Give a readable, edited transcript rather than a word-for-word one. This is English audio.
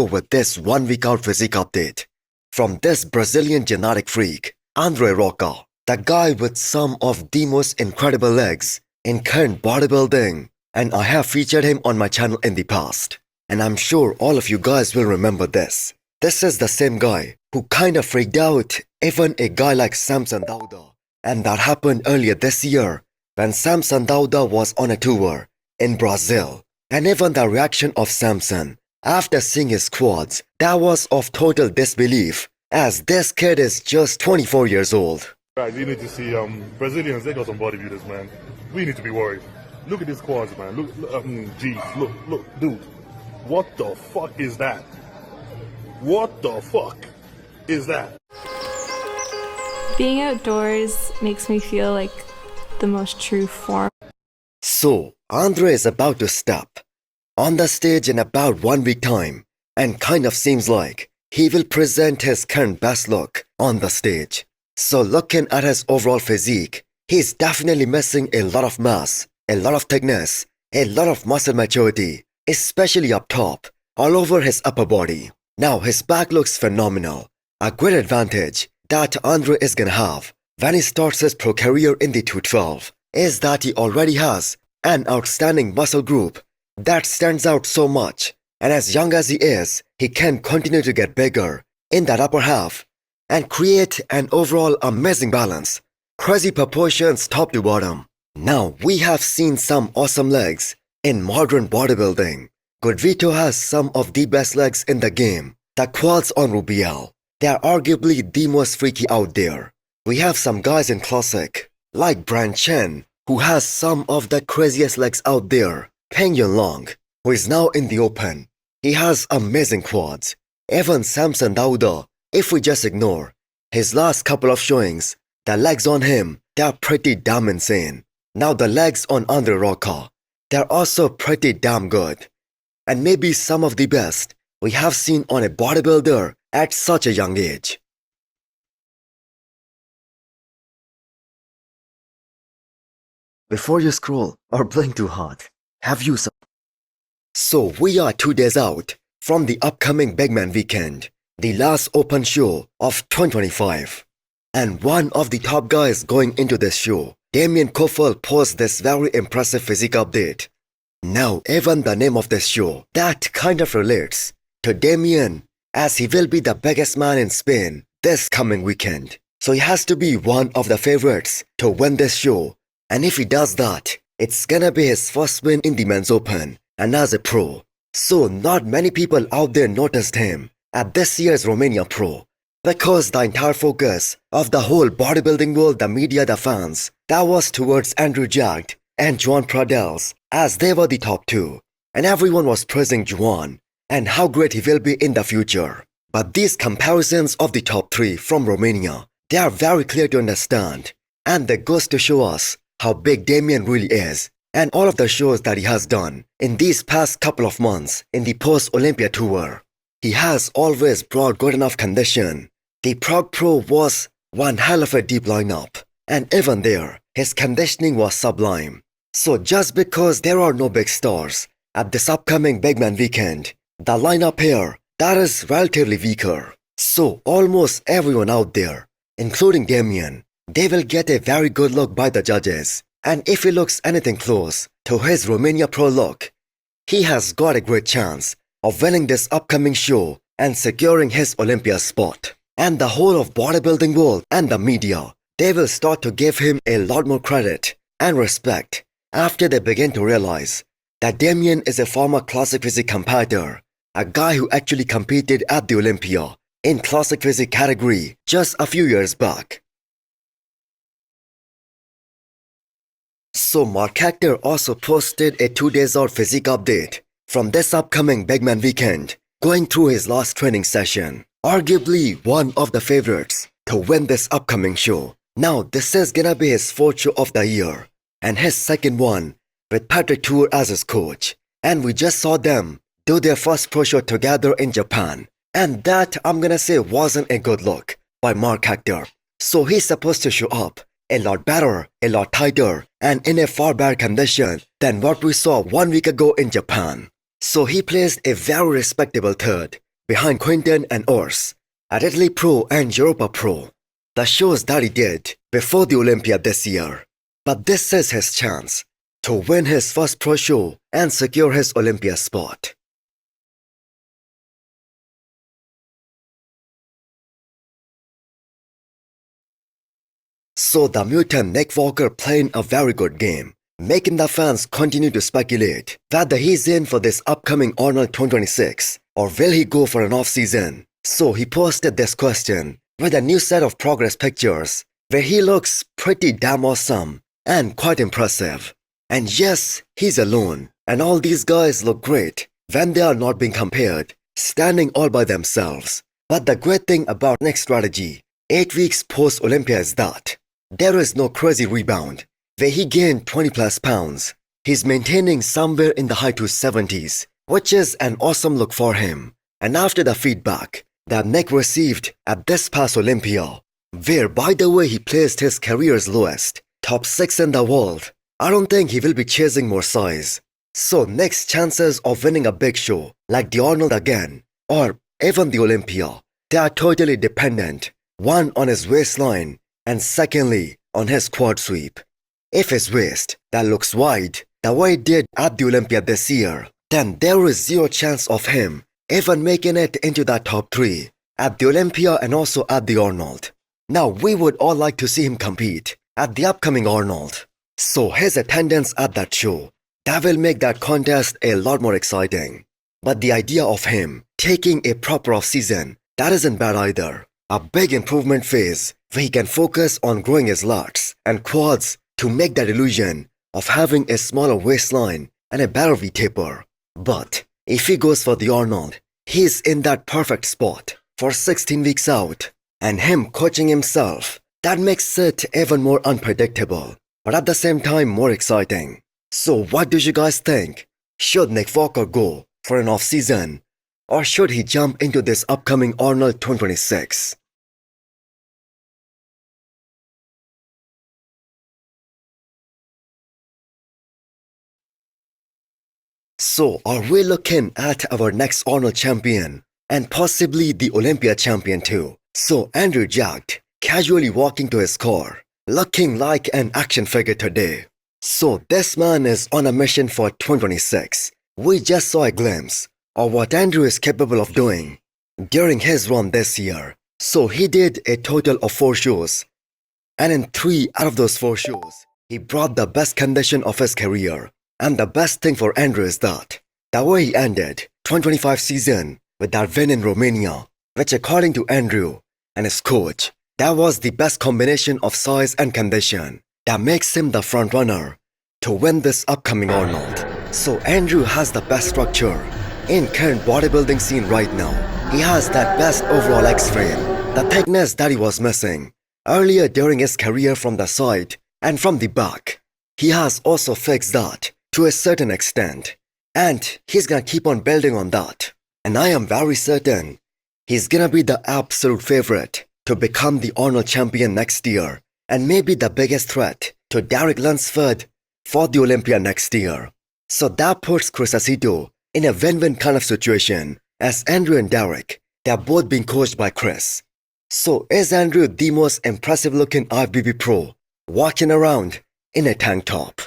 With this 1 week out physique update from this Brazilian genetic freak, Andre Roca, the guy with some of the most incredible legs in current bodybuilding, and I have featured him on my channel in the past. And I'm sure all of you guys will remember this. This is the same guy who kinda freaked out even a guy like Samson Dauda. And that happened earlier this year when Samson Dauda was on a tour in Brazil. And even the reaction of Samson after seeing his quads, that was of total disbelief, as this kid is just 24 years old. Right, you need to see Brazilians, they got some bodybuilders, man. We need to be worried. Look at these quads, man. Geez, look, dude. What the fuck is that? What the fuck is that? Being outdoors makes me feel like the most true form. So, Andre is about to step on the stage in about 1 week time, and kind of seems like he will present his current best look on the stage. So looking at his overall physique, he's definitely missing a lot of mass, a lot of thickness, a lot of muscle maturity, especially up top, all over his upper body. Now his back looks phenomenal. A great advantage that Andre is gonna have when he starts his pro career in the 212 is that he already has an outstanding muscle group that stands out so much, and as young as he is, he can continue to get bigger in that upper half and create an overall amazing balance. Crazy proportions top to bottom. Now we have seen some awesome legs in modern bodybuilding. Vito has some of the best legs in the game. The quads on Rubiel, they are arguably the most freaky out there. We have some guys in classic, like Brian Chen, who has some of the craziest legs out there. Peng Yunlong, who is now in the open, he has amazing quads. Even Samson Dauda, if we just ignore his last couple of showings, the legs on him, they are pretty damn insane. Now the legs on Andre Roca, they are also pretty damn good. And maybe some of the best we have seen on a bodybuilder at such a young age. Before you scroll or blink too hard, have you So we are 2 days out from the upcoming Big Man weekend, the last open show of 2025. And one of the top guys going into this show, Damien Koffel, posted this very impressive physique update. Now even the name of this show, that kind of relates to Damien, as he will be the biggest man in Spain this coming weekend. So he has to be one of the favorites to win this show, and if he does that, it's gonna be his first win in the men's open and as a pro. So not many people out there noticed him at this year's Romania Pro, because the entire focus of the whole bodybuilding world, the media, the fans, that was towards Andrew Jacked and Juan Pradels, as they were the top two, and everyone was praising Juan and how great he will be in the future. But these comparisons of the top three from Romania, they are very clear to understand, and that goes to show us how big Damien really is, and all of the shows that he has done in these past couple of months in the post-Olympia tour. He has always brought good enough condition. The Prague Pro was one hell of a deep lineup, and even there, his conditioning was sublime. So just because there are no big stars at this upcoming Big Man weekend, the lineup here, that is relatively weaker. So almost everyone out there, including Damien, they will get a very good look by the judges, and if he looks anything close to his Romania Pro look, he has got a great chance of winning this upcoming show and securing his Olympia spot. And the whole of bodybuilding world and the media, they will start to give him a lot more credit and respect after they begin to realize that Damien is a former classic physique competitor, a guy who actually competed at the Olympia in classic physique category just a few years back. So Mark Hector also posted a 2 days out physique update from this upcoming Big Man weekend, going through his last training session. Arguably one of the favorites to win this upcoming show. Now this is gonna be his 4th show of the year, and his second one with Patrick Tour as his coach. And we just saw them do their first pro show together in Japan. And that, I'm gonna say, wasn't a good look by Mark Hector. So he's supposed to show up a lot better, a lot tighter, and in a far better condition than what we saw 1 week ago in Japan. So he placed a very respectable third behind Quinton and Urs at Italy Pro and Europa Pro, the shows that he did before the Olympia this year. But this is his chance to win his first pro show and secure his Olympia spot. So the mutant Nick Walker playing a very good game, making the fans continue to speculate whether he's in for this upcoming Arnold 2026 or will he go for an off-season. So he posted this question with a new set of progress pictures where he looks pretty damn awesome and quite impressive. And yes, he's alone, and all these guys look great when they are not being compared, standing all by themselves. But the great thing about Nick's strategy 8 weeks post-Olympia is that there is no crazy rebound where he gained 20 plus pounds. He's maintaining somewhere in the high 270s, which is an awesome look for him. And after the feedback that Nick received at this past Olympia, where by the way he placed his career's lowest, top 6 in the world, I don't think he will be chasing more size. So Nick's chances of winning a big show like the Arnold again, or even the Olympia, they are totally dependent, one on his waistline and secondly on his quad sweep. If his waist that looks wide the way it did at the Olympia this year, then there is zero chance of him even making it into that top 3 at the Olympia and also at the Arnold. Now we would all like to see him compete at the upcoming Arnold. So his attendance at that show, that will make that contest a lot more exciting. But the idea of him taking a proper off-season, that isn't bad either. A big improvement phase where he can focus on growing his lats and quads to make that illusion of having a smaller waistline and a better V-taper. But if he goes for the Arnold, he's in that perfect spot for 16 weeks out. And him coaching himself, that makes it even more unpredictable, but at the same time more exciting. So what do you guys think? Should Nick Walker go for an off-season, or should he jump into this upcoming Arnold 2026? So are we looking at our next Arnold champion and possibly the Olympia champion too? So Andrew jacked, casually walking to his car, looking like an action figure today. So this man is on a mission for 2026. We just saw a glimpse of what Andrew is capable of doing during his run this year. So he did a total of 4 shows, and in 3 out of those 4 shows, he brought the best condition of his career. And the best thing for Andrew is that the way he ended 2025 season with that win in Romania, which according to Andrew and his coach, that was the best combination of size and condition that makes him the front runner to win this upcoming Arnold. So Andrew has the best structure in current bodybuilding scene right now. He has that best overall X-frame, the thickness that he was missing earlier during his career from the side and from the back. He has also fixed that to a certain extent, and he's gonna keep on building on that. And I am very certain he's gonna be the absolute favorite to become the Arnold champion next year, and maybe the biggest threat to Derek Lunsford for the Olympia next year. So that puts Chris Aceto in a win-win kind of situation, as Andrew and Derek, they're both being coached by Chris. So is Andrew the most impressive looking IFBB pro walking around in a tank top?